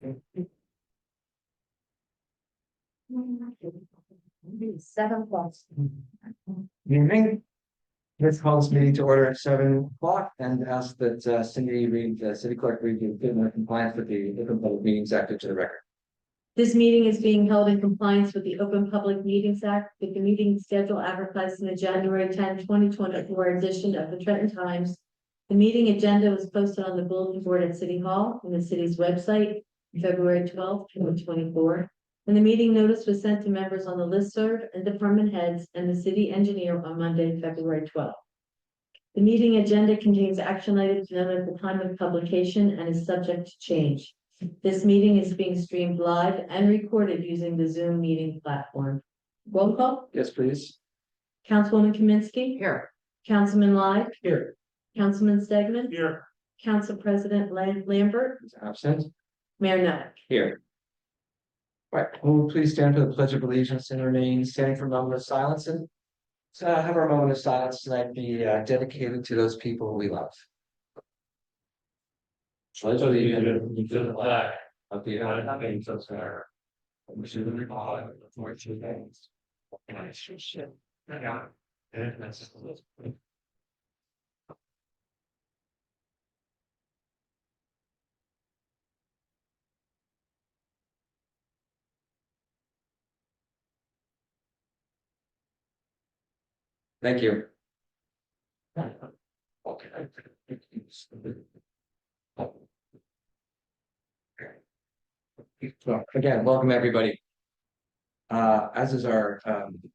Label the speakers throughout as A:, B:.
A: 7:00.
B: Evening. Let's call this meeting to order at 7 o'clock and ask that Cindy read, the city clerk read the statement of compliance with the Open Public Meetings Act into the record.
A: This meeting is being held in compliance with the Open Public Meetings Act, with the meeting schedule advertised in the January 10, 2024 edition of the Trenton Times. The meeting agenda was posted on the bulletin board at City Hall and the city's website, February 12, 2024. And the meeting notice was sent to members on the listserv and department heads and the city engineer on Monday, February 12. The meeting agenda contains action items known at the time of publication and is subject to change. This meeting is being streamed live and recorded using the Zoom meeting platform. Roll call.
B: Yes, please.
A: Councilwoman Kaminsky.
B: Here.
A: Councilman Lai.
B: Here.
A: Councilman Stegman.
B: Here.
A: Council President Lambert.
B: Absent.
A: Mayor Noack.
B: Here. All right, will we please stand for the Pledge of Allegiance and remain standing for a moment of silence, and have our moment of silence tonight be dedicated to those people we love. Pledge allegiance to the flag of the United States of America, and to the republic for which it stands, one nation, under God, indivisible. Thank you. So, again, welcome everybody. As is our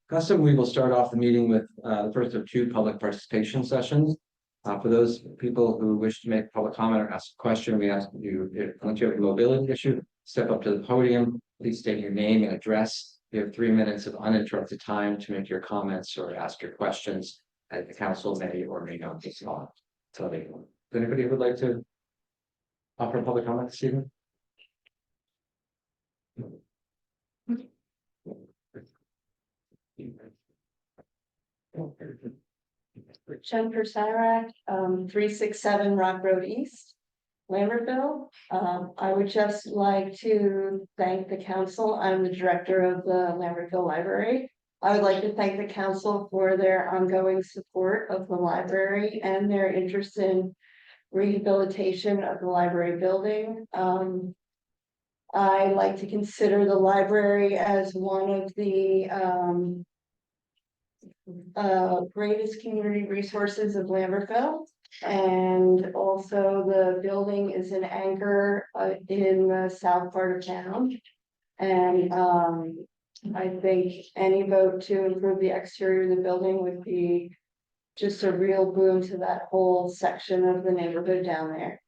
B: custom, we will start off the meeting with the first of two public participation sessions. For those people who wish to make public comment or ask a question, we ask you, once you have a mobility issue, step up to the podium, please state your name and address. You have 3 minutes of uninterrupted time to make your comments or ask your questions, and the council may or may not respond. So, if anybody would like to offer public comment this evening?
C: Jennifer Syrak, 367 Rock Road East, Lambertville. I would just like to thank the council. I'm the director of the Lambertville Library. I would like to thank the council for their ongoing support of the library and their interest in rehabilitation of the library building. I like to consider the library as one of the greatest community resources of Lambertville. And also the building is an anchor in the south part of town. And I think any vote to improve the exterior of the building would be just a real boon to that whole section of the neighborhood down there.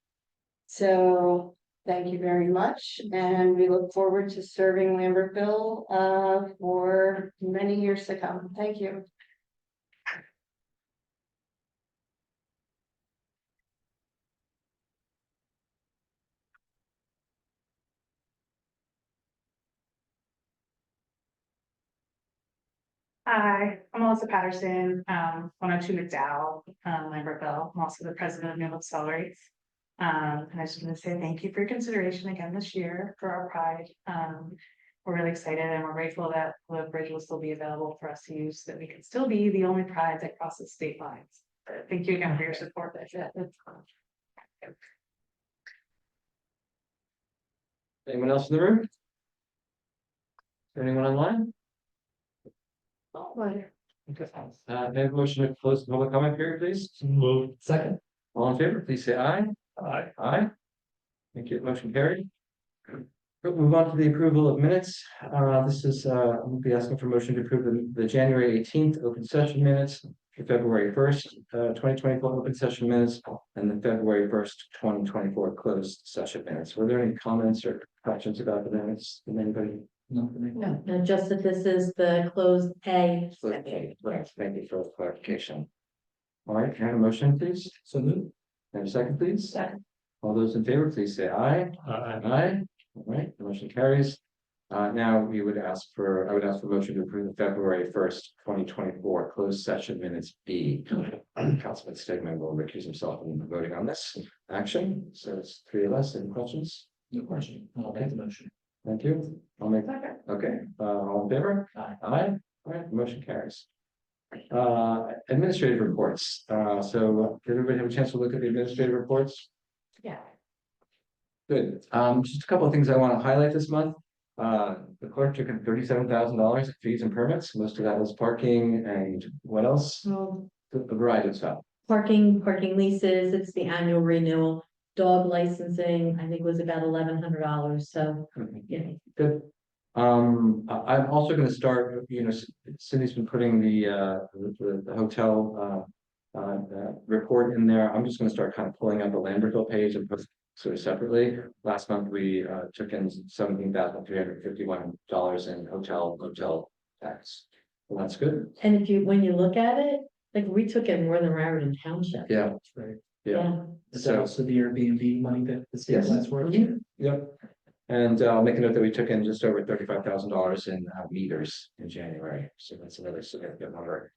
C: So thank you very much. And we look forward to serving Lambertville for many years to come. Thank you.
D: Hi, I'm Melissa Patterson, 102 McDowell, Lambertville. I'm also the president of New Hope Celebrates. And I just want to say thank you for your consideration again this year for our Pride. We're really excited and we're grateful that the bridge will still be available for us to use, so that we can still be the only Pride that crosses state lines. Thank you again for your support. That's it.
B: Anyone else in the room? Is there anyone online? Okay. May I have a motion to close the public comment period, please?
E: Move.
B: Second. All in favor, please say aye.
E: Aye.
B: Aye. Thank you. Motion carried. We'll move on to the approval of minutes. This is, I'll be asking for motion to approve the January 18th open session minutes, the February 1st, 2024 open session minutes, and the February 1st, 2024 closed session minutes. Were there any comments or questions about the minutes from anybody?
A: No, just that this is the closed A.
B: Okay, right. Thank you for the clarification. All right, can I have a motion, please? So moved. And a second, please?
A: Second.
B: All those in favor, please say aye. Aye. All right, the motion carries. Now I would ask for motion to approve the February 1st, 2024 closed session minutes B. Councilman Stegman will recuse himself from voting on this action. So it's 3 of us. Any questions?
E: No question. I'll make the motion.
B: Thank you. I'll make, okay, all in favor?
E: Aye.
B: Aye, all right, motion carries. Administrative reports, so did everybody have a chance to look at the administrative reports?
D: Yeah.
B: Good, just a couple of things I want to highlight this month. The clerk took in $37,000 in fees and permits, most of that was parking and what else?
A: Well,
B: A variety of stuff.
A: parking leases, it's the annual renewal. Dog licensing, I think was about $1,100, so, yeah.
B: Good. I'm also gonna start, Cindy's been putting the hotel report in there. I'm just gonna start kind of pulling out the Lambertville page and put sort of separately. Last month, we took in $17,351 in hotel tax. Well, that's good.
A: And when you look at it, like, we took in more than Raritan Township.
B: Yeah,
E: Right.
B: yeah.
E: Is that also the Airbnb money that the state
B: Yes.
E: lets work?
B: Yep. And I'll make a note that we took in just over $35,000 in meters in January, so that's another significant number.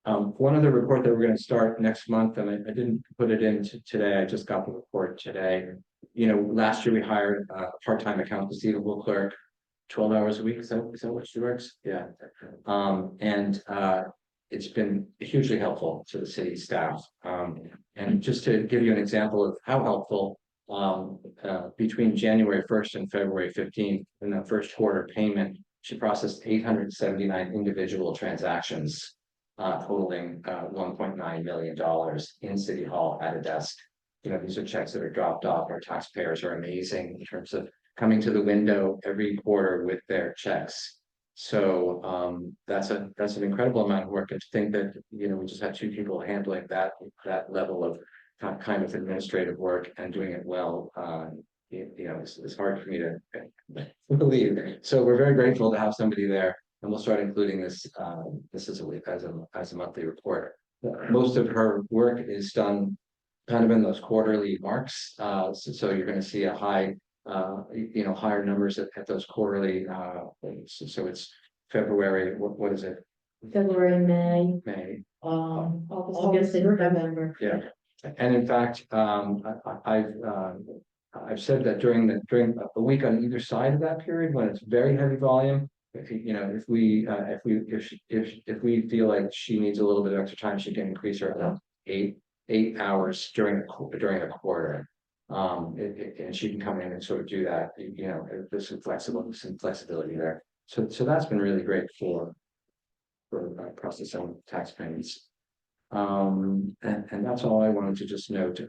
B: One other report that we're gonna start next month, and I didn't put it in today, I just got the report today. Last year we hired a part-time account receivable clerk, 12 hours a week, is that what she works? Yeah. It's been hugely helpful to the city staff. And just to give you an example of how helpful, between January 1st and February 15th, in the first quarter payment, she processed 879 individual transactions, totaling $1.9 million in City Hall at a desk. These are checks that are dropped off. Our taxpayers are amazing in terms of coming to the window every quarter with their checks. So that's an incredible amount of work, and to think that we just had two people handling that level of kind of administrative work and doing it well. It's hard for me to believe. So we're very grateful to have somebody there, and we'll start including this as a monthly report. Most of her work is done kind of in those quarterly marks. So you're going to see a high. Higher numbers at those quarterly, so it's February, what is it?
A: February, May,
B: May,
A: August and November.
B: yeah. And in fact, I've said that during a week on either side of that period, when it's very heavy volume, if we feel like she needs a little bit of extra time, she can increase her 8 hours during a quarter. And she can come in and sort of do that, there's some flexibility there. So that's been really great for processing tax payments. And that's all I wanted to just note.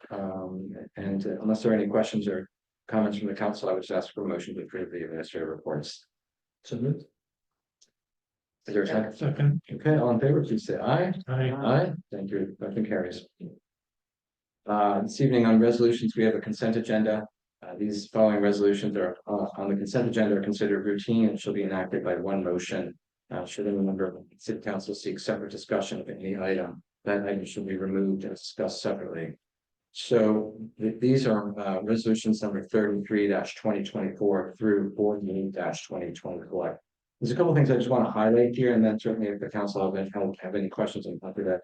B: And unless there are any questions or comments from the council, I would just ask for a motion to approve the administrative reports.
E: So moved.
B: Is there a second?
E: Second.
B: Okay, all in favor, please say aye.
E: Aye.
B: Aye, thank you, motion carries. This evening on resolutions, we have a consent agenda. These following resolutions are on the consent agenda are considered routine and shall be enacted by one motion. Should any member of the city council seek separate discussion of any item, that item should be removed and discussed separately. So these are resolutions number 33-2024 through 48-2024. There's a couple of things I just want to highlight here, and then certainly if the council have any questions, I'm happy to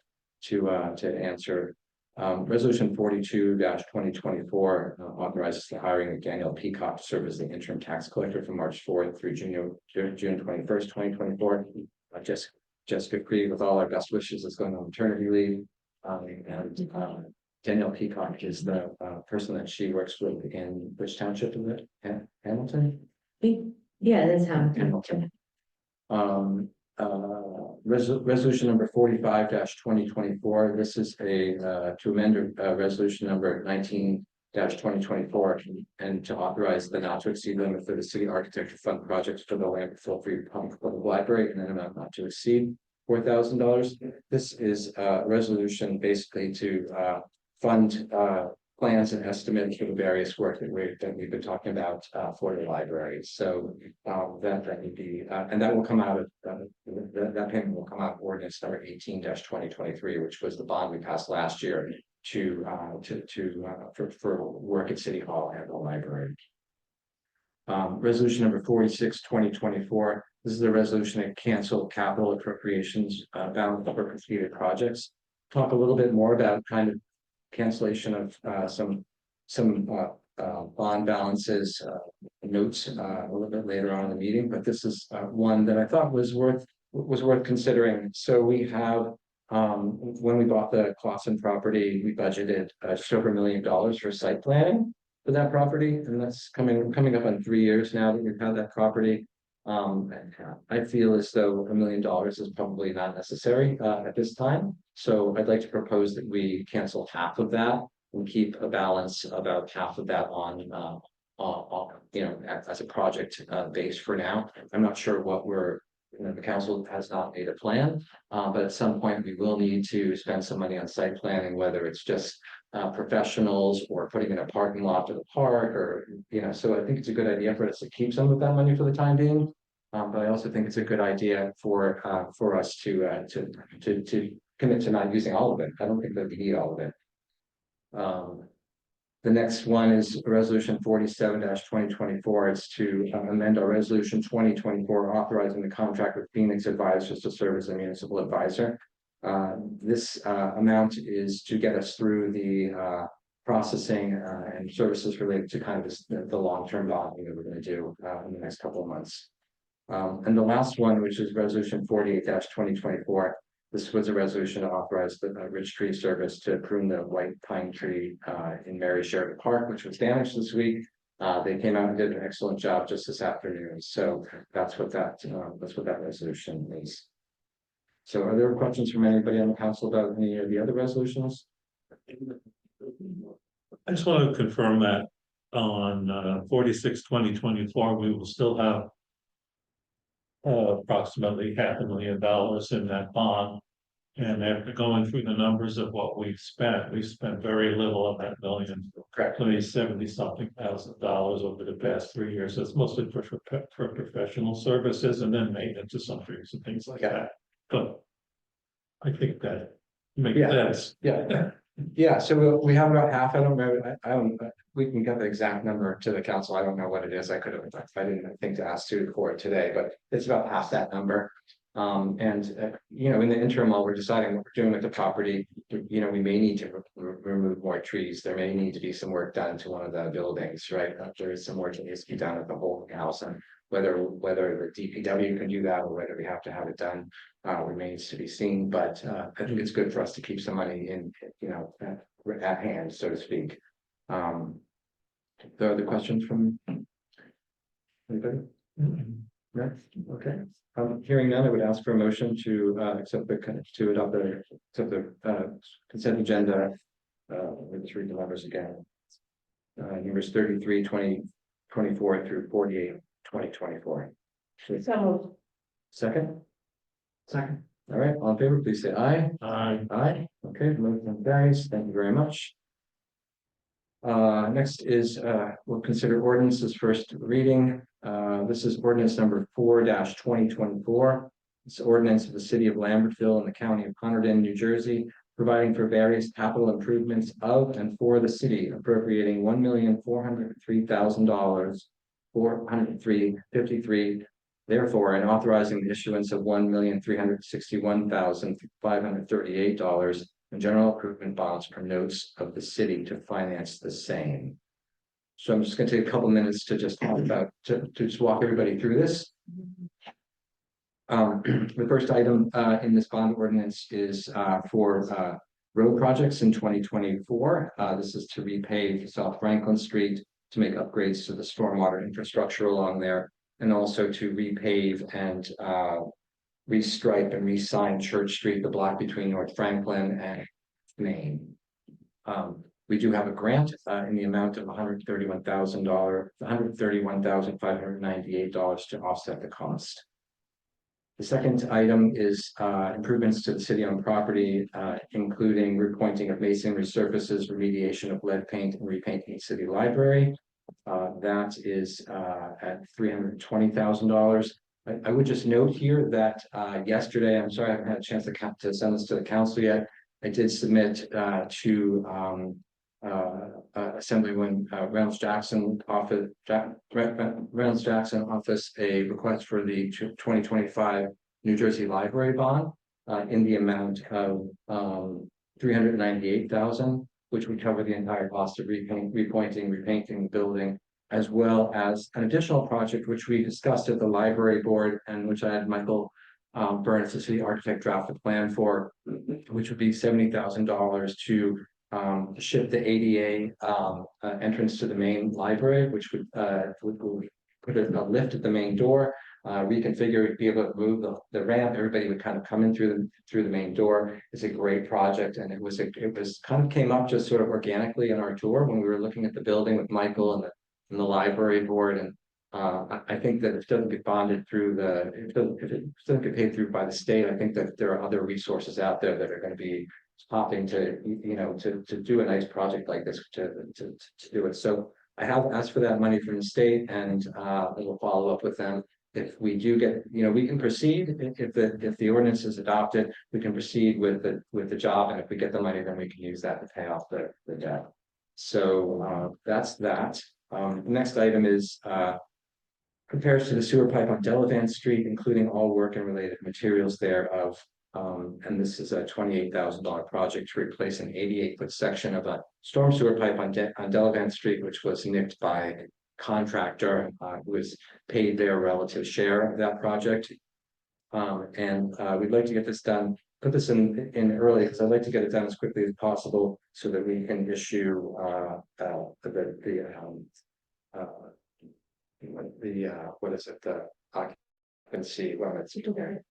B: answer. Resolution 42-2024 authorizes the hiring of Daniel Peacock to serve as the interim tax collector from March 4th through June 21st, 2024. Jessica Creed, with all our best wishes, is going on maternity leave. Danielle Peacock is the person that she works with in which township is it? Hamilton?
A: Yeah, that's Hamilton.
B: Resolution number 45-2024. This is to amend resolution number 19-2024 and to authorize the not to exceed limit for the city architecture fund projects for the Lambertville Free Public Library and an amount not to exceed $4,000. This is a resolution basically to fund plans and estimates for the various work that we've been talking about for the library. So that would be and that will come out of that payment will come out of ordinance number 18-2023, which was the bond we passed last year for work at City Hall and the library. Resolution number 46-2024. This is the resolution to cancel capital appropriations balance for completed projects. Talk a little bit more about kind of cancellation of some bond balances, notes, a little bit later on in the meeting, but this is, one that I thought was worth considering. So we have, when we bought the Clausen property, we budgeted just over $1 million for site planning for that property, and that's coming up on 3 years now that we've had that property. I feel as though $1 million is probably not necessary at this time. So I'd like to propose that we cancel half of that and keep a balance about half of that on, you know, as a project base for now. I'm not sure what the council has not made a plan, but at some point we will need to spend some money on site planning, whether it's just professionals or putting in a parking lot for the park, or, you know, so I think it's a good idea for us to keep some of that money for the time being. But I also think it's a good idea for us to commit to not using all of it. I don't think that we need all of it. The next one is resolution 47-2024. It's to amend our resolution 2024 authorizing the contract with Phoenix Advisors to serve as a municipal advisor. This amount is to get us through the processing and services related to kind of the long-term bonding that we're going to do in the next couple of months. And the last one, which is resolution 48-2024. This was a resolution to authorize the Rich Tree Service to prune the white pine tree in Mary Sheridan Park, which was damaged this week. They came out and did an excellent job just this afternoon. So that's what that resolution is. So are there questions from anybody on the council about any of the other resolutions?
F: I just want to confirm that on 46-2024, we will still have approximately $500,000 in that bond. And after going through the numbers of what we've spent very little of that million.
B: Correct.
F: Only $70-something thousand over the past 3 years. It's mostly for professional services and then maintenance of some trees and things like that. But I think that makes sense.
B: Yeah. Yeah, so we have about half. I don't know. I don't. We can get the exact number to the council. I don't know what it is. I didn't think to ask Sue for it today, but it's about half that number. You know, in the interim, while we're deciding what we're doing with the property, you know, we may need to remove more trees. There may need to be some work done to one of the buildings, right? There is some work that needs to be done at the whole house, and whether the DPW can do that or whether we have to have it done remains to be seen. But I think it's good for us to keep some money in, you know, at hand, so to speak. There are other questions from anybody? No? Okay. Hearing none, I would ask for a motion to accept the consent agenda. Let's read the numbers again. Numbers 33, 20, 24 through 48, 2024.
C: So moved.
B: Second? Second. All right, all in favor, please say aye.
F: Aye.
B: Aye. Okay, motion carries. Thank you very much. Next is we'll consider ordinances first reading. This is ordinance number 4-2024. It's ordinance of the city of Lambertville in the county of Hunterdon, New Jersey, providing for various capital improvements of and for the city, appropriating $1,403,000 $403.53. Therefore, and authorizing the issuance of $1,361,538 in general improvement bonds from notes of the city to finance the same. So I'm just going to take a couple minutes to just talk about to just walk everybody through this. The first item in this bond ordinance is for road projects in 2024. This is to repave South Franklin Street, to make upgrades to the stormwater infrastructure along there, and also to repave and restripe and re-sign Church Street, the block between North Franklin and Main. We do have a grant in the amount of $131,598 to offset the cost. The second item is improvements to the city-owned property, including repointing of masonry surfaces, remediation of lead paint, and repainting the city library. That is at $320,000. I would just note here that yesterday, I'm sorry I haven't had a chance to send this to the council yet. I did submit to Assemblyman Reynolds Jackson office a request for the 2025 New Jersey Library bond in the amount of $398,000. which would cover the entire cost of repointing, repainting the building, as well as an additional project which we discussed at the library board and which I had Michael Burns, the city architect, draft the plan for, which would be $70,000 to ship the ADA entrance to the main library, which would put a lift at the main door, reconfigure, be able to move the ramp. Everybody would kind of come in through the main door. It's a great project, and it was kind of came up just sort of organically in our tour when we were looking at the building with Michael and the library board. And I think that if it doesn't get bonded through if it doesn't get paid through by the state, I think that there are other resources out there that are going to be popping to to do a nice project like this to do it. So I have asked for that money from the state, and we'll follow up with them. If we do get, we can proceed if the ordinance is adopted, we can proceed with the job, and if we get the money, then we can use that to pay off the debt. So that's that. The next item is compares to the sewer pipe on Delavan Street, including all work and related materials thereof. And this is a $28,000 project to replace an 88-foot section of a storm sewer pipe on Delavan Street, which was nicked by contractor who was paid their relative share of that project. And we'd like to get this done, put this in early, because I'd like to get it done as quickly as possible so that we can issue what is it, the occupancy,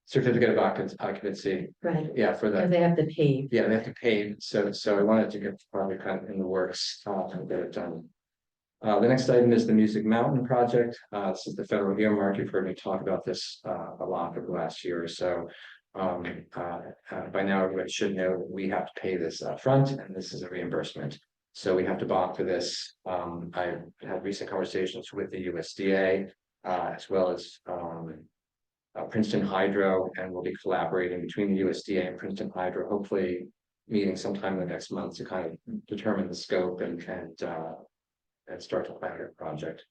B: certificate of occupancy.
A: Right.
B: Yeah, for
A: Because
B: the,
A: they have to pay.
B: yeah, they have to pay, so I wanted to get probably kind of in the works and get it done. The next item is the Music Mountain project. This is the federal earmark. You've heard me talk about this a lot over the last year or so. By now, everybody should know that we have to pay this front, and this is a reimbursement. So we have to bond for this. I've had recent conversations with the USDA as well as Princeton Hydro, and we'll be collaborating between the USDA and Princeton Hydro, hopefully meeting sometime in the next month to kind of determine the scope and start to plan our project.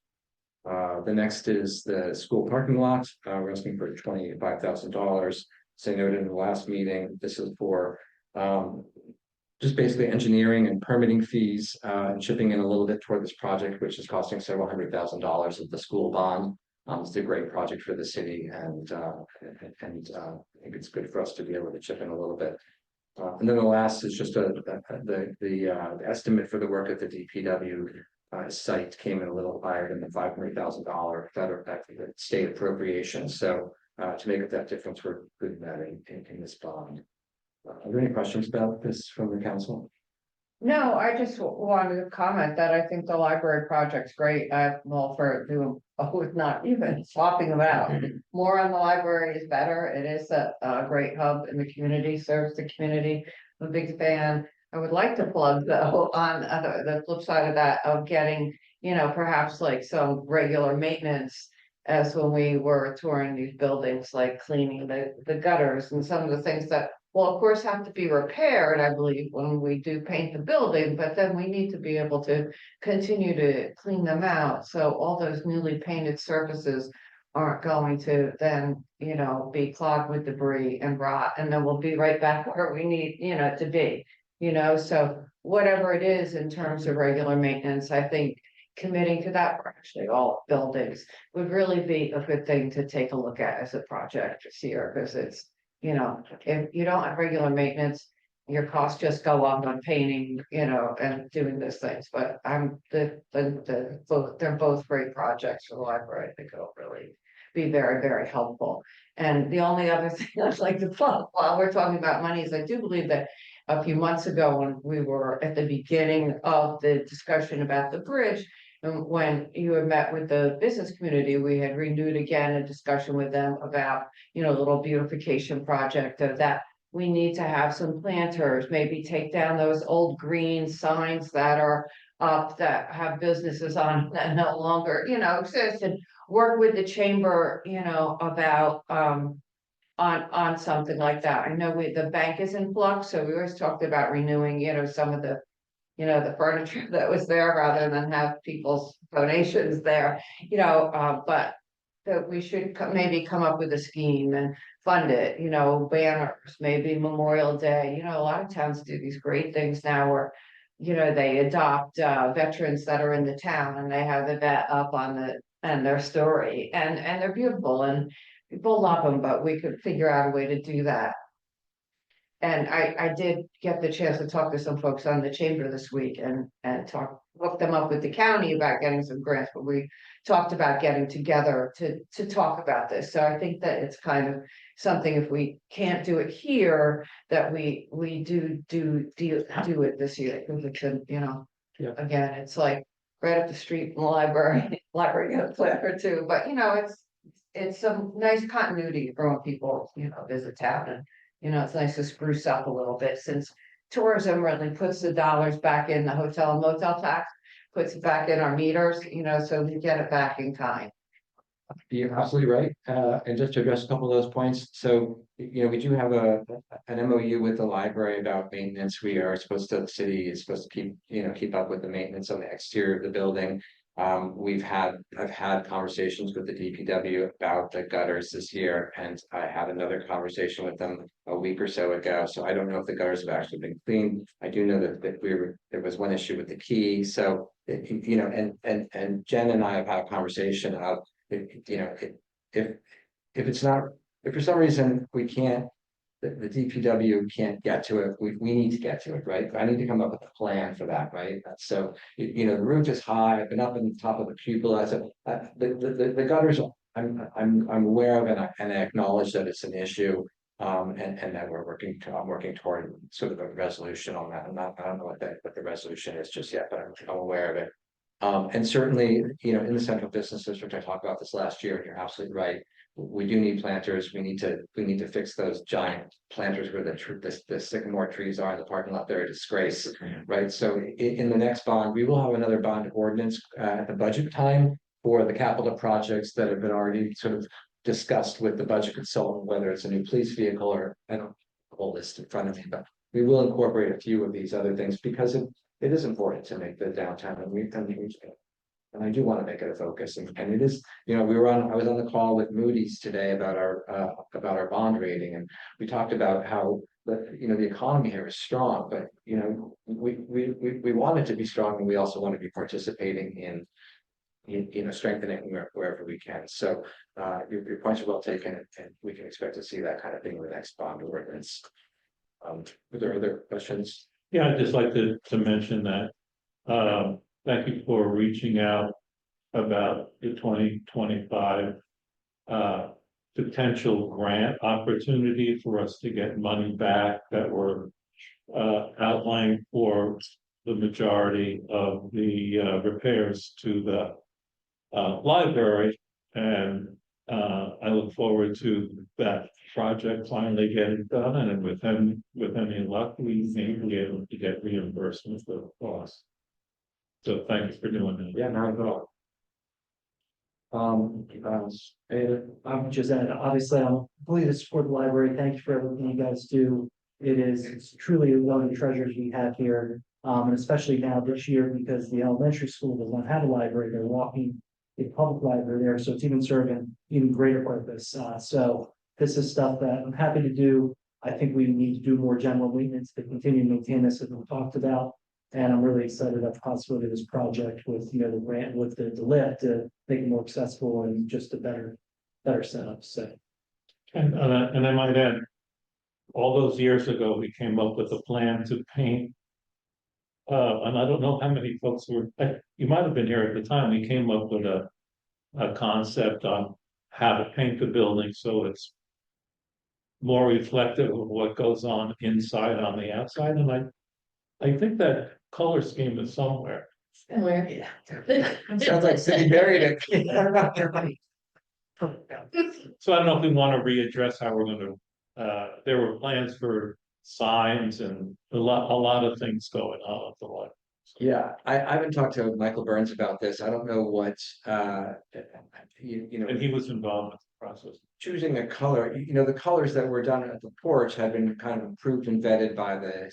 B: The next is the school parking lot. We're asking for $25,000. As I noted in the last meeting, this is for just basically engineering and permitting fees and chipping in a little bit toward this project, which is costing several $100,000 of the school bond. It's a great project for the city, and I think it's good for us to be able to chip in a little bit. And then the last is just the estimate for the work at the DPW site came in a little higher than the $500,000 federal state appropriation. So to make up that difference, we're putting that in this bond. Are there any questions about this from the council?
G: No, I just wanted to comment that I think the library project's great. I'm all for doing, not even swapping them out. More on the library is better. It is a great hub in the community, serves the community. I'm a big fan. I would like to plug though on the flip side of that, of getting, perhaps like some regular maintenance as when we were touring these buildings, like cleaning the gutters and some of the things that will of course have to be repaired, I believe, when we do paint the building, but then we need to be able to continue to clean them out. So all those newly painted surfaces aren't going to then, be clogged with debris and rot, and then we'll be right back where we need, to be, so whatever it is in terms of regular maintenance, I think committing to that for actually all buildings would really be a good thing to take a look at as a project this year, because it's, if you don't have regular maintenance, your costs just go up on painting, and doing those things. But they're both great projects for the library. I think it'll really be very, very helpful. And the only other thing I'd like to plug while we're talking about money is I do believe that a few months ago, when we were at the beginning of the discussion about the bridge, and when you had met with the business community, we had renewed again a discussion with them about, a little beautification project of that. We need to have some planters, maybe take down those old green signs that are up that have businesses on that no longer, exist, and work with the chamber, about on something like that. I know the bank is in flux, so we always talked about renewing, some of the the furniture that was there rather than have people's donations there, but that we should maybe come up with a scheme and fund it, banners, maybe Memorial Day, a lot of towns do these great things now where you know, they adopt veterans that are in the town and they have the vet up on and their story and they're beautiful and people love them, but we could figure out a way to do that. And I did get the chance to talk to some folks on the chamber this week and hook them up with the county about getting some grants, but we talked about getting together to talk about this. So I think that it's kind of something, if we can't do it here, that we do it this year, because it's a, you know,
B: Yeah.
G: again, it's like right up the street from the library, library got a planter too, but you know, it's some nice continuity for when people, you know, visit town, and you know, it's nice to spruce up a little bit, since tourism really puts the dollars back in the hotel and motel tax, puts it back in our meters, you know, so we get it back in kind.
B: You're absolutely right. And just to address a couple of those points, so, you know, we do have an MOU with the library about maintenance. We are supposed to, the city is supposed to keep up with the maintenance on the exterior of the building. I've had conversations with the DPW about the gutters this year, and I had another conversation with them a week or so ago. So I don't know if the gutters have actually been cleaned. I do know that there was one issue with the key. So, you know, and Jen and I have had a conversation of, you know, if it's not, if for some reason we can't, the DPW can't get to it, we need to get to it, right? I need to come up with a plan for that, right? So, you know, the roof is high, I've been up on the top of the cupola, so the gutters, I'm aware of, and I acknowledge that it's an issue. And that I'm working toward sort of a resolution on that. I don't know what the resolution is just yet, but I'm aware of it. And certainly, you know, in the central business district, I talked about this last year, and you're absolutely right. We do need planters. We need to fix those giant planters where the sycamore trees are in the parking lot. They're a disgrace, right? So in the next bond, we will have another bond ordinance at the budget time for the capital projects that have been already sort of discussed with the budget consultant, whether it's a new police vehicle or, I don't have the whole list in front of me, but we will incorporate a few of these other things because it is important to make the downtown, and I do want to make it a focus, and it is, you know, I was on the call with Moody's today about our bond rating, and we talked about how you know, the economy here is strong, but you know, we want it to be strong, and we also want to be participating in you know, strengthening wherever we can. So your points are well taken, and we can expect to see that kind of thing in the next bond ordinance. Are there other questions?
F: Yeah, I'd just like to mention that, thank you for reaching out about the 2025 potential grant opportunity for us to get money back that were outlined for the majority of the repairs to the library. And I look forward to that project finally getting done, and with any luck, we may be able to get reimbursement for the cost. So thank you for doing that.
B: Yeah, not at all.
E: I'm just add, obviously, I'm completely to support the library. Thank you for everything you guys do. It's truly one of the treasures we have here. And especially now this year, because the elementary school does not have a library, they're walking a public library there, so it's even serving even greater purpose. So this is stuff that I'm happy to do. I think we need to do more general maintenance to continue to maintain this, as we talked about. And I'm really excited about the possibility of this project with, you know, the grant with the lift to make it more accessible and just a better setup. So.
F: And I might add, all those years ago, we came up with a plan to paint. And I don't know how many folks were, you might have been here at the time, we came up with a concept on how to paint the building so it's more reflective of what goes on inside on the outside. And I think that color scheme is somewhere.
A: Where?
B: Yeah. Sounds like City buried it.
F: So I don't know if we want to readdress how we're going to, there were plans for signs and a lot of things going on at the library.
B: Yeah, I haven't talked to Michael Burns about this. I don't know what, you know.
F: And he was involved in the process.
B: Choosing a color, you know, the colors that were done at the porch had been kind of approved and vetted by the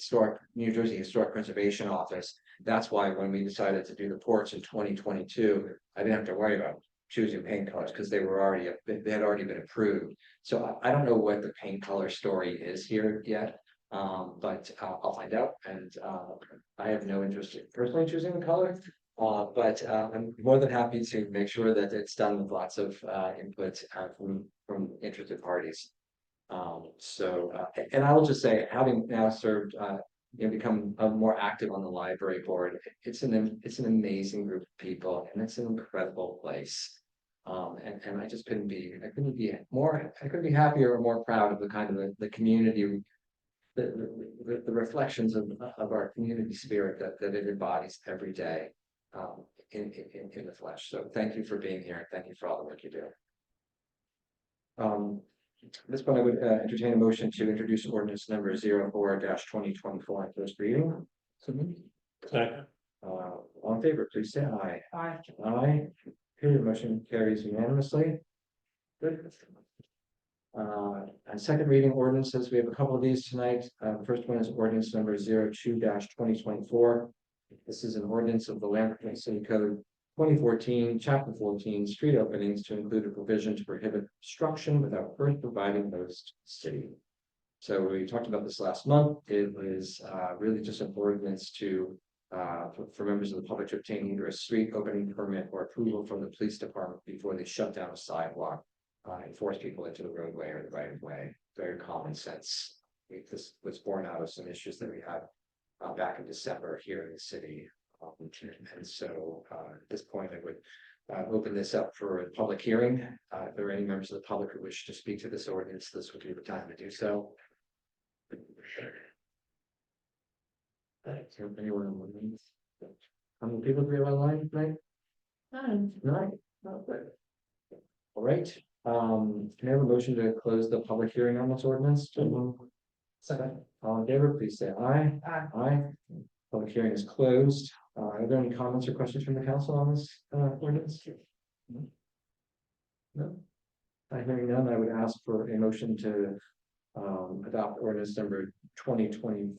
B: New Jersey Historic Preservation Office. That's why when we decided to do the porch in 2022, I didn't have to worry about choosing paint colors because they had already been approved. So I don't know what the paint color story is here yet. But I'll find out, and I have no interest in personally choosing the color. But I'm more than happy to make sure that it's done with lots of input from interested parties. And I will just say, having now served, become more active on the library board, it's an amazing group of people, and it's an incredible place. And I just couldn't be happier or more proud of the kind of the community, the reflections of our community spirit that it embodies every day. In the flesh. So thank you for being here. Thank you for all the work you do. At this point, I would entertain a motion to introduce ordinance number 04-2024 on first reading.
F: Second.
B: All in favor, please say aye.
G: Aye.
B: Aye. Okay, the motion carries unanimously. Good. And second reading ordinances, we have a couple of these tonight. The first one is ordinance number 02-2024. This is an ordinance of the Lambert County City Code 2014, Chapter 14, street openings to include a provision to prohibit obstruction without first providing notice to the city. So we talked about this last month. It was really just an ordinance to for members of the public to obtain either a street opening permit or approval from the police department before they shut down a sidewalk and force people into the roadway or the right of way. Very common sense. This was born out of some issues that we had back in December here in the city. And so at this point, I would open this up for a public hearing. If there are any members of the public who wish to speak to this ordinance, this would be the time to do so. Anyone online? How many people do we have online tonight? Nine. Not good. All right, can I have a motion to close the public hearing on this ordinance? Second. All in favor, please say aye.
G: Aye.
B: Aye. Public hearing is closed. Are there any comments or questions from the council on this ordinance? No. Hearing none, I would ask for a motion to adopt ordinance number 2020.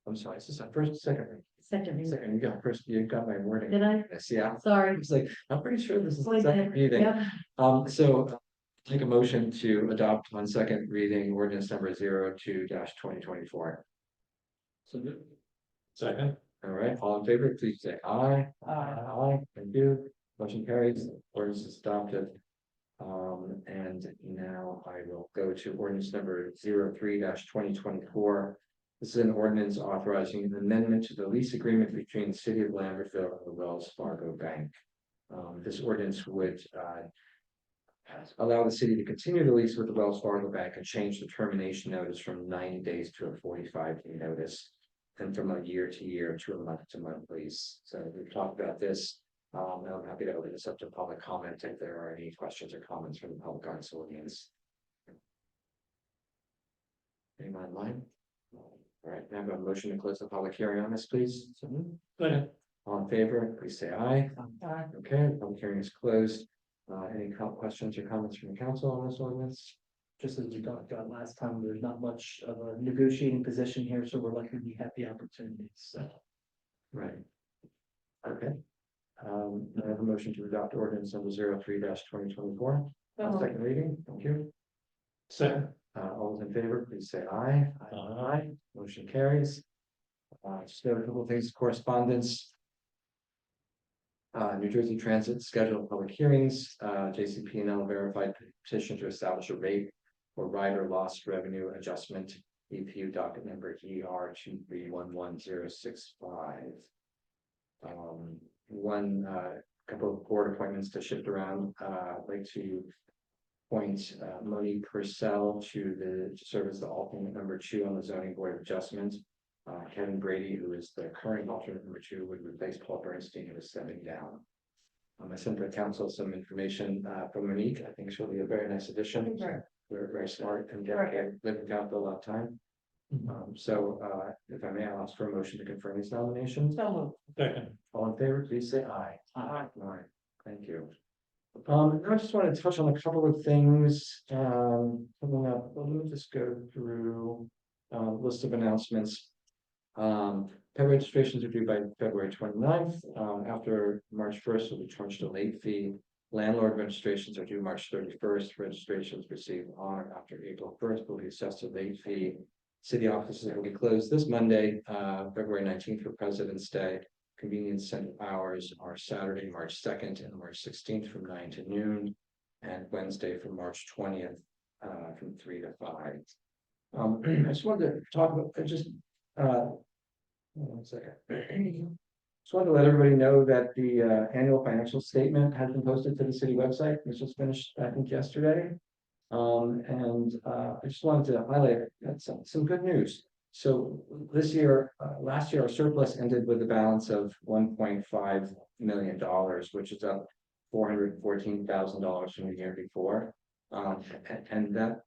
B: I'm sorry, is this a first, second?
A: Second reading.
B: Second, you got my wording.
A: Did I?
B: Yes, yeah.
A: Sorry.
B: It's like, I'm pretty sure this is the
A: Wait,
B: second reading.
A: Yep.
B: So take a motion to adopt on second reading ordinance number 02-2024.
F: So second.
B: All right, all in favor, please say aye.
G: Aye.
B: Aye, thank you. Motion carries, ordinance is adopted. And now I will go to ordinance number 03-2024. This is an ordinance authorizing an amendment to the lease agreement between the city of Lambertville and the Wells Fargo Bank. This ordinance would allow the city to continue the lease with the Wells Fargo Bank and change the termination notice from 90 days to a 45-day notice, and from a year to year to a month to month lease. So we've talked about this. I'm happy to open this up to public comment if there are any questions or comments from the public on this ordinance. Anyone online? All right, now I have a motion to close the public hearing on this, please.
F: Second.
B: All in favor, please say aye.
G: Aye.
B: Okay, the public hearing is closed. Any questions or comments from the council on this ordinance?
E: Just as we talked about last time, there's not much of a negotiating position here, so we're likely to be happy opportunities, so.
B: Right. Okay. I have a motion to adopt ordinance number 03-2024. Second reading, thank you.
F: Second.
B: All those in favor, please say aye.
F: Aye.
B: Motion carries. Just a couple of things, correspondence. New Jersey Transit scheduled public hearings, JCP&L verified petition to establish a rate for rider lost revenue adjustment, EPU docket number ER 2311065. Couple of board appointments to shift around. I'd like to appoint Monique Purcell to serve as the alternate number 2 on the zoning board of adjustment. Kevin Brady, who is the current alternate number 2, would replace Paul Bernstein, who is stepping down. I sent the council some information from Monique. I think she'll be a very nice addition. We're very smart and dedicated, lived in town for a lot of time. So if I may, I'll ask for a motion to confirm these nominations.
F: Second.
B: All in favor, please say aye.
E: Aye.
B: Aye. Thank you. I just want to touch on a couple of things coming up. Let me just go through list of announcements. Pet registrations are due by February 29th. After March 1st, will be charged a late fee. Landlord registrations are due March 31st. Registrations received on or after April 1st will be assessed a late fee. City offices will be closed this Monday, February 19th for President's Day. Convenience center hours are Saturday, March 2nd and March 16th from 9 to noon. And Wednesday from March 20th, from 3 to 5. I just wanted to talk about, one second. Just wanted to let everybody know that the annual financial statement has been posted to the city website. It was just finished, I think, yesterday. I just wanted to highlight some good news. So this year, last year, our surplus ended with a balance of $1.5 million, which is up $414,000 from the year before. And that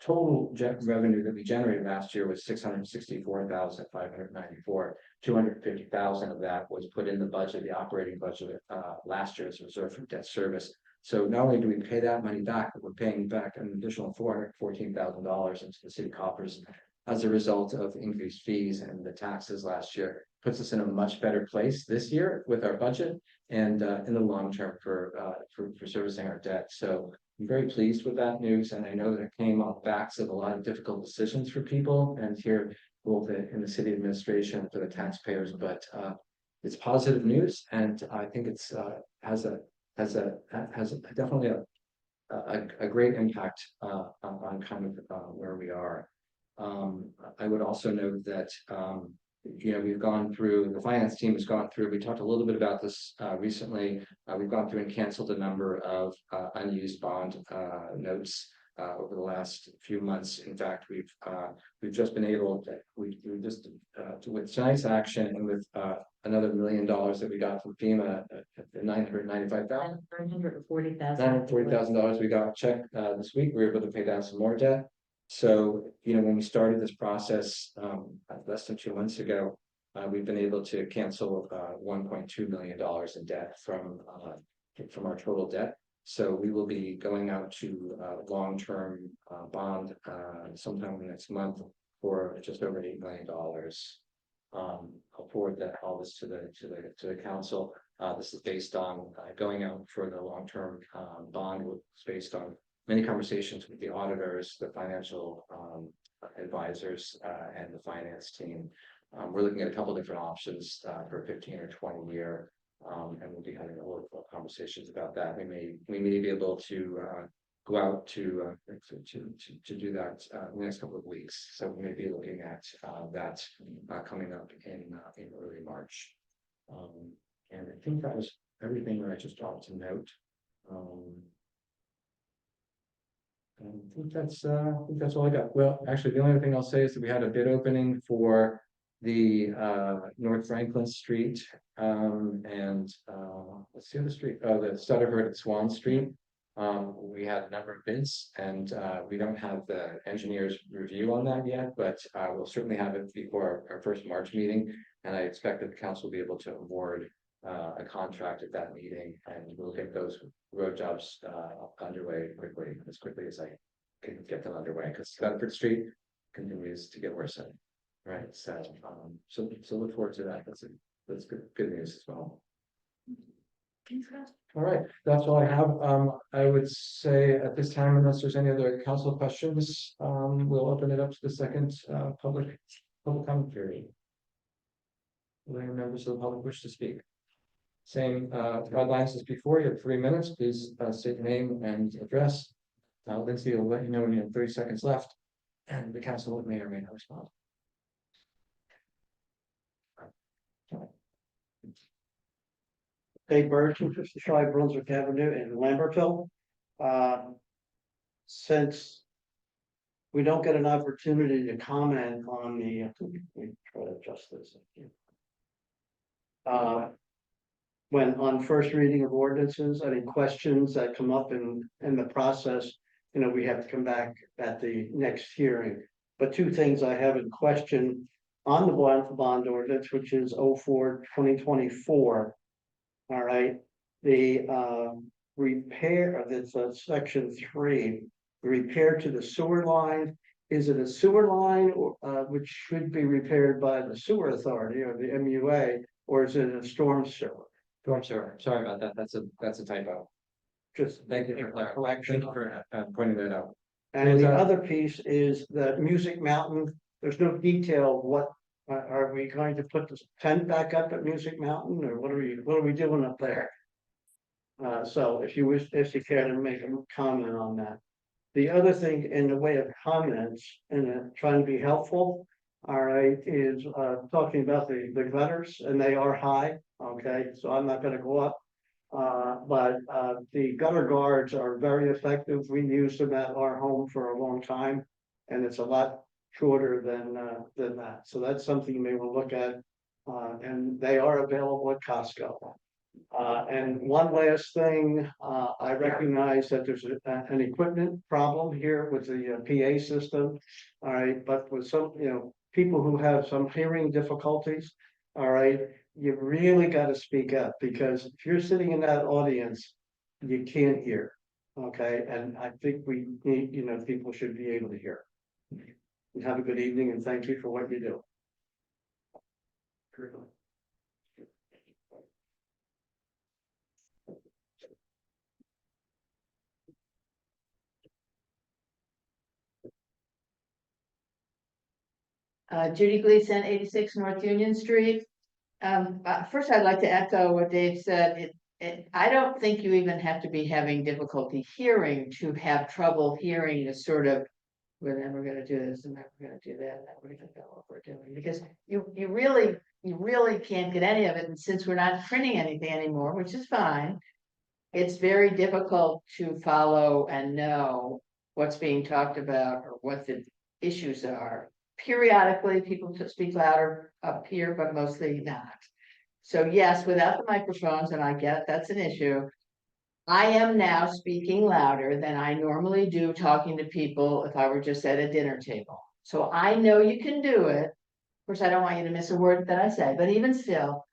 B: total revenue that we generated last year was $664,594. 250,000 of that was put in the budget, the operating budget, last year as a reserve for debt service. So not only do we pay that money back, but we're paying back an additional $414,000 into the city coffers as a result of increased fees and the taxes last year. Puts us in a much better place this year with our budget and in the long term for servicing our debt. So I'm very pleased with that news, and I know that it came off backs of a lot of difficult decisions for people and here both in the city administration for the taxpayers. But it's positive news, and I think it's has definitely a great impact on kind of where we are. I would also note that we've gone through, the finance team has gone through, we talked a little bit about this recently. We've gone through and canceled a number of unused bond notes over the last few months. In fact, we've just been able to, with tonight's action and with another $1 million that we got from FEMA, $995,000. $940,000 we got a check this week. We were able to pay down some more debt. So, when we started this process less than 2 months ago, we've been able to cancel $1.2 million in debt from our total debt. So we will be going out to long-term bond sometime next month for just over $8 million. I'll forward all this to the council. This is based on going out for the long-term bond. It's based on many conversations with the auditors, the financial advisors, and the finance team. We're looking at a couple different options for 15 or 20 year, and we'll be having a lot of conversations about that. We may be able to go out to do that in the next couple of weeks. So we may be looking at that coming up in early March. And I think that was everything that I just wanted to note. I think that's all I got. Well, actually, the only other thing I'll say is that we had a bid opening for the North Franklin Street and what's the other street? Oh, the Stutterford at Swan Street. We had a number of bids, and we don't have the engineer's review on that yet, but we'll certainly have it before our first March meeting. And I expect that the council will be able to award a contract at that meeting, and we'll get those road jobs underway as quickly as I can get them underway, because Stutterford Street continues to get worse. Right, so look forward to that. That's good news as well. All right, that's all I have. I would say at this time, unless there's any other council questions, we'll open it up to the second public comment period. Will any members of the public wish to speak? Same guidelines as before. You have 3 minutes. Please state your name and address. Lindsay will let you know when you have 30 seconds left, and the council may or may not respond.
H: Dave Bird, 255 Brunswick Avenue in Lambertville. Since we don't get an opportunity to comment on the, let me try to adjust this. When on first reading of ordinances, any questions that come up in the process, we have to come back at the next hearing. But 2 things I have in question on the bond ordinance, which is 04/2024. All right, the repair of this section 3, repair to the sewer line. Is it a sewer line or which should be repaired by the sewer authority or the MUA, or is it a storm sewer?
B: Storm sewer. Sorry about that. That's a typo.
H: Just
B: Thank you for clarifying. Thank you for pointing that out.
H: And the other piece is the Music Mountain there's no detail what, are we going to put this tent back up at Music Mountain, or what are we doing up there? So if you wish, if you care to make a comment on that. The other thing in the way of comments and trying to be helpful, all right, is talking about the gutters, and they are high, okay, so I'm not gonna go up. But the gutter guards are very effective. We used them at our home for a long time. And it's a lot shorter than that. So that's something you may want to look at. And they are available at Costco. And one last thing, I recognize that there's an equipment problem here with the PA system. All right, but with some, people who have some hearing difficulties, all right, you really got to speak up, because if you're sitting in that audience, you can't hear. Okay, and I think we need, people should be able to hear. And have a good evening, and thank you for what you do.
C: Judy Gleason, 86 North Union Street. First, I'd like to echo what Dave said. I don't think you even have to be having difficulty hearing to have trouble hearing the sort of, we're never gonna do this, and never gonna do that, and we're gonna go what we're doing, because you really can't get any of it, and since we're not printing anything anymore, which is fine, it's very difficult to follow and know what's being talked about or what the issues are. Periodically, people speak louder up here, but mostly not. So yes, without the microphones, and I get that's an issue, I am now speaking louder than I normally do talking to people if I were just at a dinner table. So I know you can do it. Of course, I don't want you to miss a word that I say, but even still.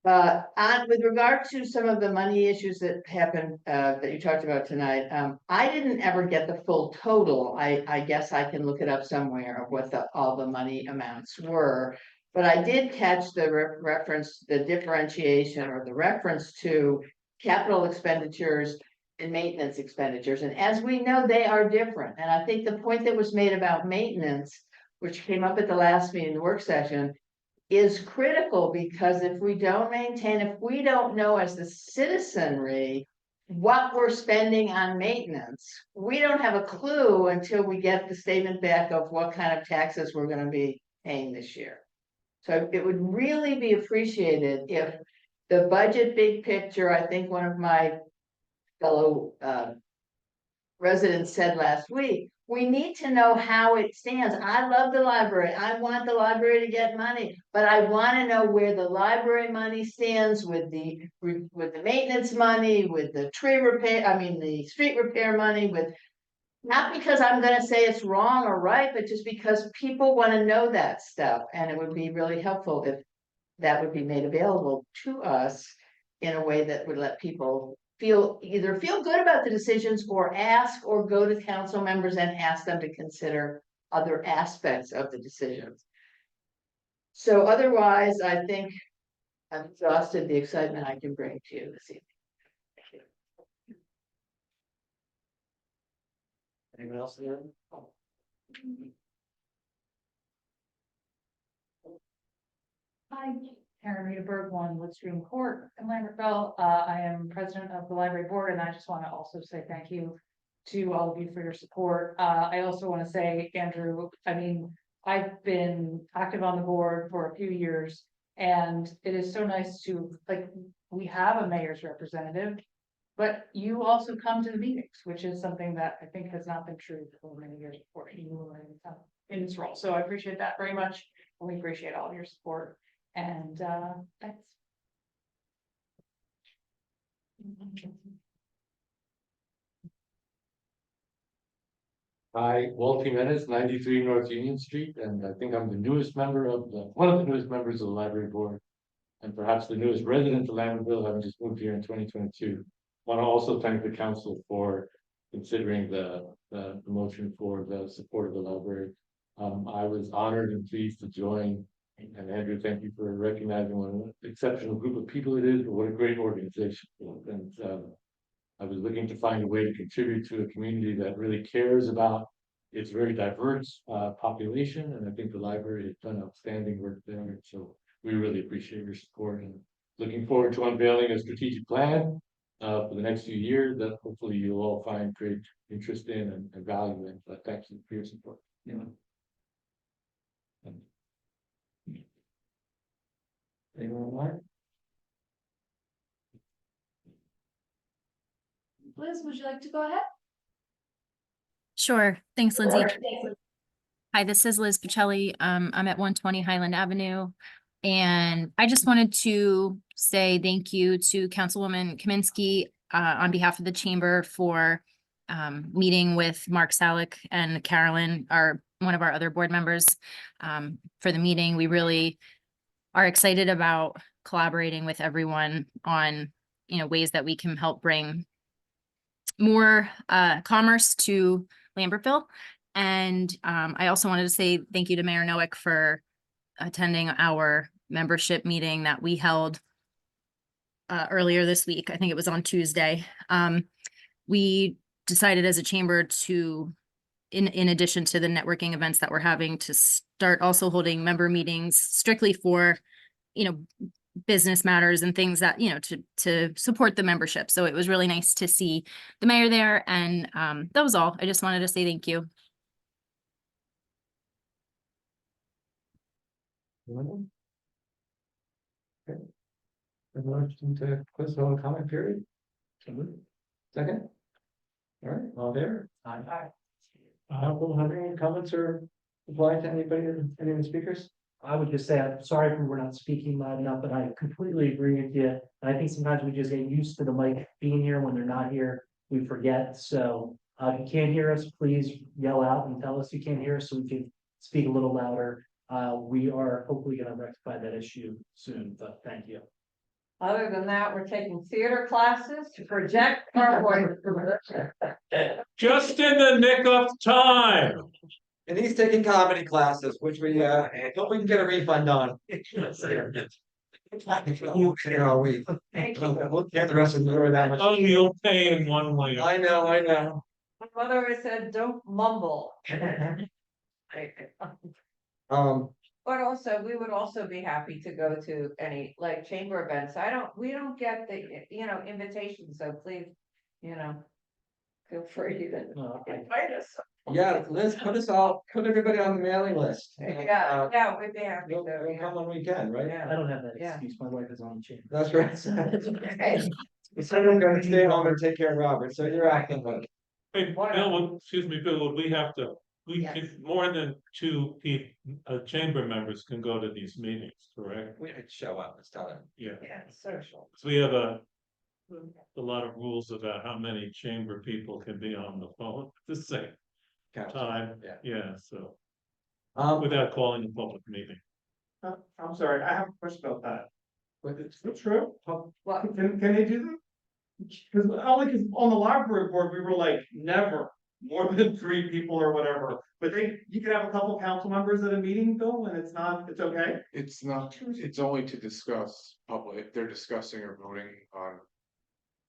C: With regard to some of the money issues that happened, that you talked about tonight, I didn't ever get the full total. I guess I can look it up somewhere of what all the money amounts were. But I did catch the reference, the differentiation or the reference to capital expenditures and maintenance expenditures. And as we know, they are different. And I think the point that was made about maintenance, which came up at the last meeting, the work session, is critical, because if we don't maintain, if we don't know as the citizenry what we're spending on maintenance, we don't have a clue until we get the statement back of what kind of taxes we're going to be paying this year. So it would really be appreciated if the budget big picture, I think one of my fellow residents said last week, we need to know how it stands. I love the library. I want the library to get money, but I want to know where the library money stands with the maintenance money, with the tree repair, the street repair money, with, not because I'm going to say it's wrong or right, but just because people want to know that stuff. And it would be really helpful if that would be made available to us in a way that would let people either feel good about the decisions, or ask, or go to council members and ask them to consider other aspects of the decisions. So otherwise, I think I've exhausted the excitement I can bring to you this evening.
E: Anyone else there?
D: Hi, Karen Rita Berg, 1 Woodstream Court in Lambertville. I am president of the library board, and I just want to also say thank you to all of you for your support. I also want to say, Andrew, I've been active on the board for a few years, and it is so nice to, we have a mayor's representative, but you also come to the meetings, which is something that I think has not been true for many years before you were in this role. So I appreciate that very much, and we appreciate all of your support. And thanks.
I: Hi, Walt Jimenez, 93 North Union Street, and I think I'm the newest member of one of the newest members of the library board, and perhaps the newest resident of Lambertville, having just moved here in 2022. Want to also thank the council for considering the motion for the support of the library. I was honored and pleased to join. And Andrew, thank you for recognizing what an exceptional group of people it is, but what a great organization. And I was looking to find a way to contribute to a community that really cares about It's very diverse population, and I think the library has done outstanding work there, so we really appreciate your support and looking forward to unveiling a strategic plan for the next few years that hopefully you'll all find great interest in and value in, but thank you for your support.
B: Anyone want?
A: Liz, would you like to go ahead?
J: Sure. Thanks, Lindsay. Hi, this is Liz Pacelli. I'm at 120 Highland Avenue. And I just wanted to say thank you to Councilwoman Kaminsky on behalf of the chamber for meeting with Mark Salick and Carolyn, one of our other board members, for the meeting. We really are excited about collaborating with everyone on, ways that we can help bring more commerce to Lambertville. And I also wanted to say thank you to Mayor Noack for attending our membership meeting that we held earlier this week. I think it was on Tuesday. We decided as a chamber to, in addition to the networking events that we're having, to start also holding member meetings strictly for, business matters and things that, to support the membership. So it was really nice to see the mayor there. And that was all. I just wanted to say thank you.
B: Okay. A motion to close the public comment period? Second? All right, all there? Aye. Will have any comments or reply to anybody, any of the speakers?
E: I would just say, I'm sorry if we're not speaking loud enough, but I completely agree with you. And I think sometimes we just get used to the mic being here. When they're not here, we forget. So if you can't hear us, please yell out and tell us you can't hear us so we can speak a little louder. We are hopefully going to rectify that issue soon, but thank you.
G: Other than that, we're taking theater classes to project our voices.
F: Just in the nick of time.
B: And he's taking comedy classes, which we hope we can get a refund on. We we'll get the rest of the year that much.
F: Oh, you'll pay in one way.
B: I know.
G: My mother always said, don't mumble. But also, we would also be happy to go to any like chamber events. We don't get the, invitations, so please, feel free to invite us.
B: Yeah, Liz, put everybody on the mailing list.
G: Yeah, we'd be happy
B: We'll
G: to.
B: come when we can, right?
E: I don't have that
G: Yeah.
E: excuse. My wife is on the chain.
B: That's right. So I'm gonna stay home and take care of Robert, so you're acting like.
F: Hey, Bill, excuse me, Bill, would we have to,
G: Yes.
F: can, more than two chamber members can go to these meetings, correct?
B: We could show up, let's tell them.
F: Yeah,
G: Yeah, social.
F: because we have a lot of rules about how many chamber people can be on the phone at the same time. Yeah, so without calling a public meeting.
K: I'm sorry, I have a question about that. But it's true?
G: What?
K: Can they do that? Because on the library board, we were like, never more than 3 people or whatever. But you could have a couple council members at a meeting, Bill, and it's okay?
L: It's not, it's only to discuss if they're discussing or voting on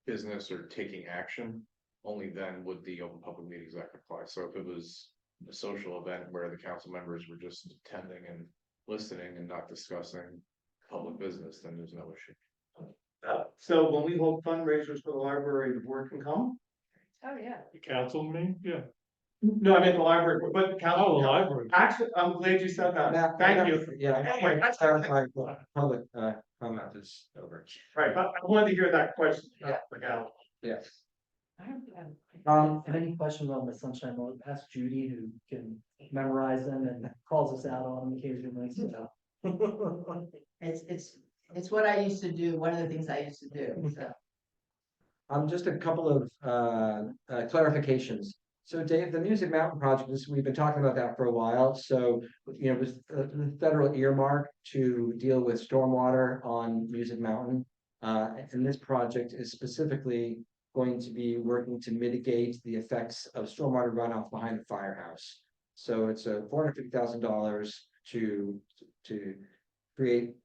L: business or taking action, only then would the Open Public Meetings Act apply. So if it was a social event where the council members were just attending and listening and not discussing public business, then there's no issue.
K: So when we hold fundraisers for the library, the board can come?
G: Oh, yeah.
F: The council meeting, yeah.
K: No, I meant the library, board, but council.
F: Oh, the library.
K: Actually, I'm glad you said that. Thank you.
B: Yeah, wait, that's clarify, public comment is over.
K: Right, but I wanted to hear that question.
B: Yes.
E: If any questions on the sunshine law, ask Judy, who can memorize them and calls us out on them occasionally. So.
M: It's what I used to do, one of the things I used to do, so.
B: Just a couple of clarifications. So Dave, the Music Mountain project, we've been talking about that for a while. So, it was the federal earmark to deal with stormwater on Music Mountain. And this project is specifically going to be working to mitigate the effects of stormwater runoff behind the firehouse. So it's a $450,000 to create,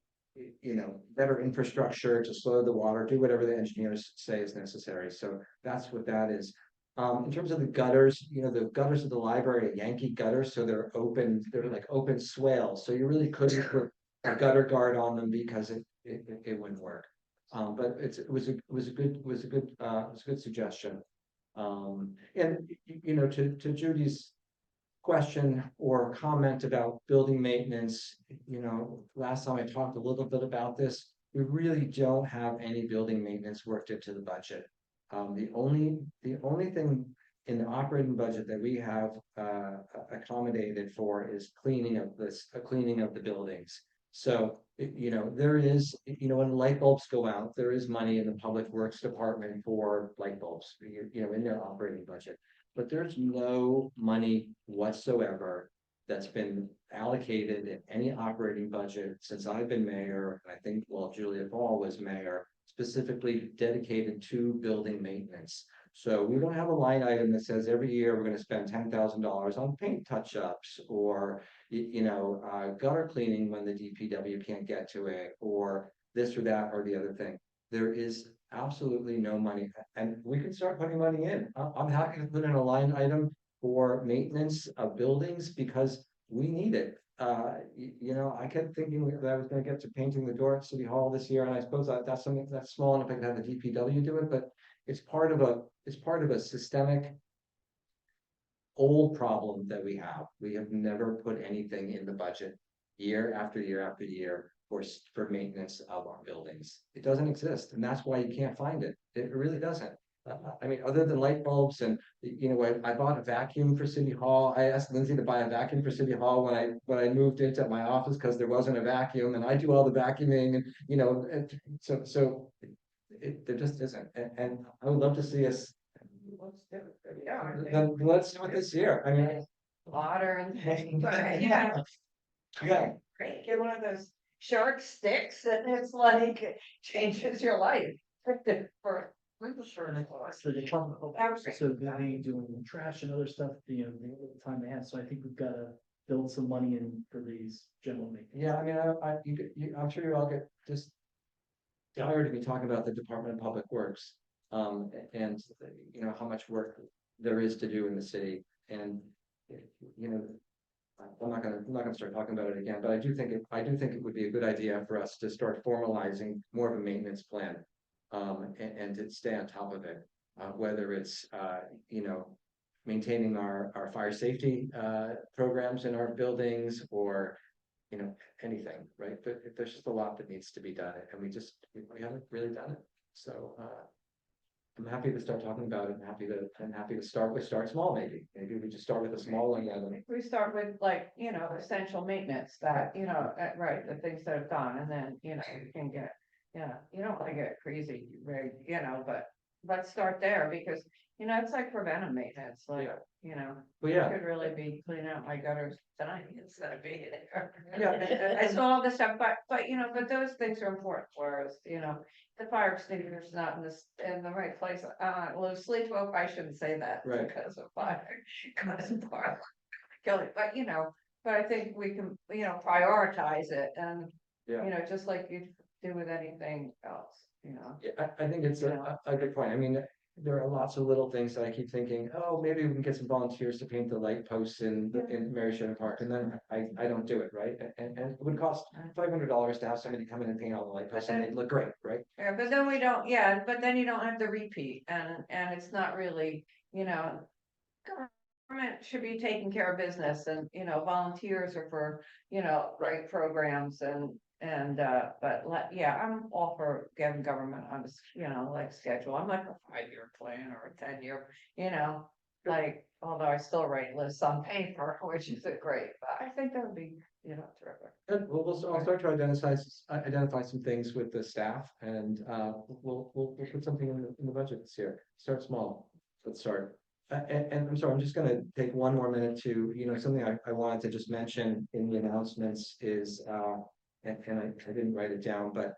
B: better infrastructure to slow the water, do whatever the engineers say is necessary. So that's what that is. In terms of the gutters, the gutters of the library are Yankee gutters, so they're like open swales, so you really couldn't put a gutter guard on them because it wouldn't work. But it was a good suggestion. And to Judy's question or comment about building maintenance, last time I talked a little bit about this, we really don't have any building maintenance worked into the budget. The only thing in the operating budget that we have accommodated for is cleaning of the buildings. So, there is, when light bulbs go out, there is money in the Public Works Department for light bulbs, in their operating budget. But there's no money whatsoever that's been allocated in any operating budget since I've been mayor. I think, Julia Ball was mayor, specifically dedicated to building maintenance. So we don't have a line item that says every year we're going to spend $10,000 on paint touch-ups or, gutter cleaning when the DPW can't get to it, or this or that or the other thing. There is absolutely no money, and we can start putting money in. I'm happy to put in a line item for maintenance of buildings because we need it. I kept thinking that I was going to get to painting the door at City Hall this year, and I suppose that's something that's small enough I can have the DPW do it, but it's part of a systemic old problem that we have. We have never put anything in the budget year after year after year for maintenance of our buildings. It doesn't exist, and that's why you can't find it. It really doesn't. I mean, other than light bulbs and, I bought a vacuum for City Hall. I asked Lindsay to buy a vacuum for City Hall when I moved into my office because there wasn't a vacuum, and I do all the vacuuming and, so there just isn't. And I would love to see us. Then let's do it this year. I mean,
G: Water and things.
B: yeah.
G: Great, get one of those shark sticks and it's like, it changes your life. For
E: So they come, so they doing trash and other stuff, the time they have, so I think we've gotta build some money in for these general maintenance.
B: Yeah, I mean, I'm sure you all get just tired of me talking about the Department of Public Works. And how much work there is to do in the city, and I'm not gonna start talking about it again, but I do think it would be a good idea for us to start formalizing more of a maintenance plan. And to stay on top of it, whether it's maintaining our fire safety programs in our buildings, or anything, right? But there's just a lot that needs to be done, and we haven't really done it. So I'm happy to start talking about it. I'm happy to start small. Maybe we just start with a small one.
G: We start with essential maintenance that, right, the things that have gone, and then, you can get, you don't want to get crazy, right, but let's start there because, it's like preventive maintenance, like,
B: Well, yeah.
G: I could really be cleaning out my gutters tonight instead of being there. Yeah, I saw all this stuff, but those things are important, whereas, the fire extinguisher is not in the right place, loose sleep, well, I shouldn't say that.
B: Right.
G: Because of fire, because of fire, killing, but I think we can, prioritize it and,
B: Yeah.
G: just like you do with anything else,
B: Yeah, I think it's a good point. I mean, there are lots of little things that I keep thinking, oh, maybe we can get some volunteers to paint the light posts in Mary Sheridan Park, and then I don't do it, right? And it would cost $500 to have somebody come in and paint all the light posts, and they'd look great, right?
G: Yeah, but then but then you don't have to repeat, and it's not really, government should be taking care of business, and, volunteers are for, right programs I'm all for getting government on schedule. I'm like a 5-year plan or a 10-year, although I still write lists on paper, which isn't great, but I think that would be, terrific.
B: Good. Well, I'll start to identify some things with the staff, and we'll put something in the budget this year. Start small. Let's start. And I'm sorry, I'm just gonna take one more minute to, something I wanted to just mention in the announcements is, and I didn't write it down, but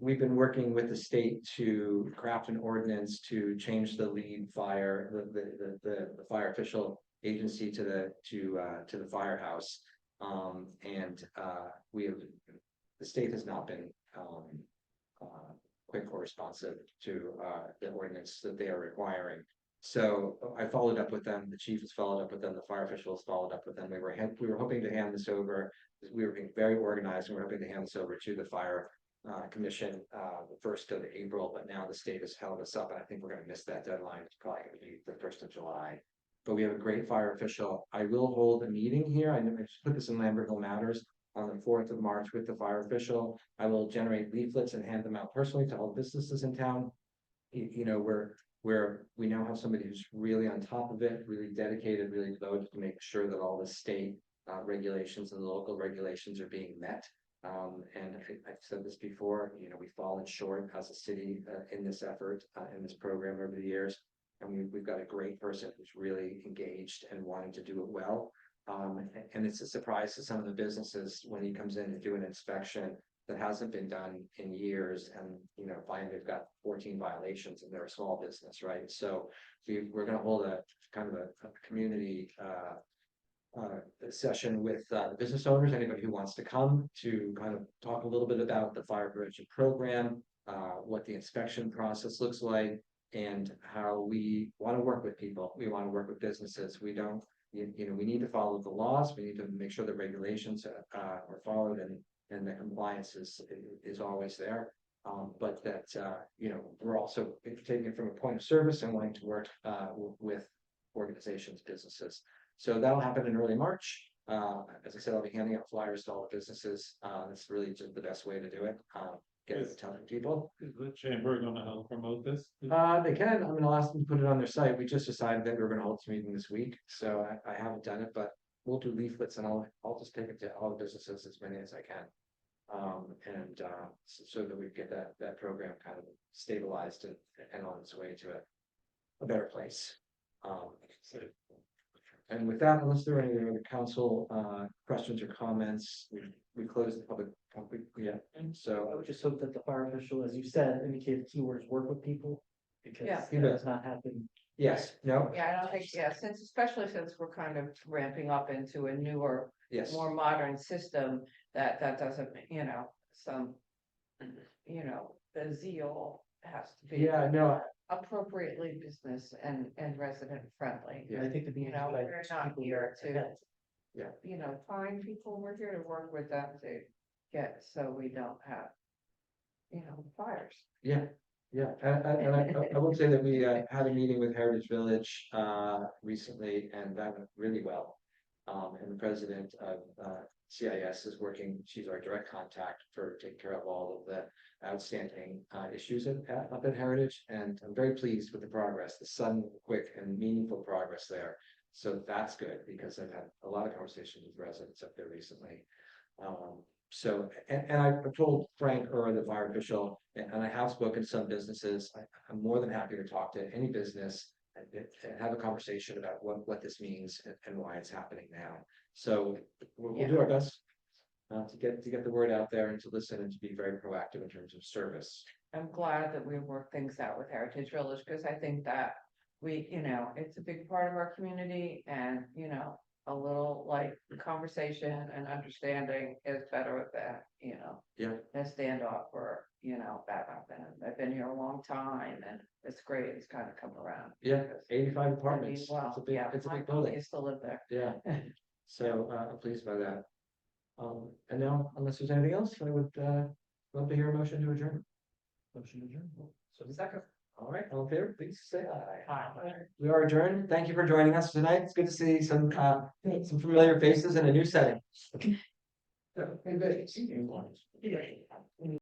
B: we've been working with the state to craft an ordinance to change the lead fire, the fire official agency to the firehouse. And the state has not been quick or responsive to the ordinance that they are requiring. So I followed up with them, the chief has followed up with them, the fire officials followed up with them, we were hoping to hand this over. We were being very organized and we're hoping to hand this over to the fire commission the 1st of April, but now the state has held us up and I think we're gonna miss that deadline. It's probably gonna be the 1st of July. But we have a great fire official. I will hold a meeting here. I just put this in Lambertville Matters on the 4th of March with the fire official. I will generate leaflets and hand them out personally to all businesses in town. You know, where we now have somebody who's really on top of it, really dedicated, really devoted to make sure that all the state regulations and the local regulations are being met. And I've said this before, you know, we've fallen short as a city in this effort, in this program over the years. And we've got a great person who's really engaged and wanting to do it well. And it's a surprise to some of the businesses when he comes in to do an inspection that hasn't been done in years and, you know, find they've got 14 violations and they're a small business, right? So we're gonna hold a kind of a community session with the business owners, anybody who wants to come to kind of talk a little bit about the fire prevention program, what the inspection process looks like, and how we want to work with people. We want to work with businesses. We don't, you know, we need to follow the laws. We need to make sure the regulations are followed and the compliance is always there. But that, you know, we're also taking it from a point of service and wanting to work with organizations, businesses. So that'll happen in early March. As I said, I'll be handing out flyers to all the businesses. That's really just the best way to do it. Get it to ton of people.
F: Is the chamber gonna help promote this?
B: They can. I'm gonna ask them to put it on their site. We just decided that we were gonna hold this meeting this week, so I haven't done it, but we'll do leaflets and I'll just take it to all the businesses as many as I can. So that we get that program kind of stabilized and on its way to a better place. And with that, unless there are any other council questions or comments, we close the public, yeah, and
E: I
B: so.
E: would just hope that the fire official, as you said, indicated keywords work with people. Because
G: Yeah.
E: that has not happened.
B: Yes, no,
G: Yeah, I don't think, yeah, especially since we're kind of ramping up into a newer,
B: yes,
G: more modern system, that doesn't, you know, the zeal has to be.
B: yeah, no,
G: Appropriately business and resident friendly.
B: Yeah.
E: I think the
G: You know, we're not here to,
B: Yeah.
G: you know, find people, we're here to work with them to get, so we don't have, you know, fires.
B: yeah, yeah, and I will say that we had a meeting with Heritage Village recently, and that went really well. And the president of CIS is working, she's our direct contact for taking care of all of the outstanding issues up at Heritage, and I'm very pleased with the progress, the sudden, quick, and meaningful progress there. So that's good, because I've had a lot of conversations with residents up there recently. So, and I've told Frank the fire official, and I have spoken to some businesses. I'm more than happy to talk to any business and have a conversation about what this means and why it's happening now. So we'll do our best to get the word out there and to listen and to be very proactive in terms of service.
G: I'm glad that we worked things out with Heritage Village, because I think that we, you know, it's a big part of our community, and, you know, a little like conversation and understanding is better than, you know.
B: Yeah.
G: A standoff or, you know, that happened. I've been here a long time and it's great, it's kind of come around.
B: Yeah,
G: Because,
B: 85 apartments.
G: well,
B: It's a big,
G: yeah,
B: it's a
G: my
B: big
G: family
B: building.
G: used to live there.
B: Yeah. So I'm pleased by that. And now, unless there's anything else, I would love to hear a motion to adjourn.
E: Motion adjourned.
B: So the second. All right, all in favor, please say aye.
E: Aye.
B: We are adjourned. Thank you for joining us tonight. It's good to see some familiar faces in a new setting.
I: Yeah.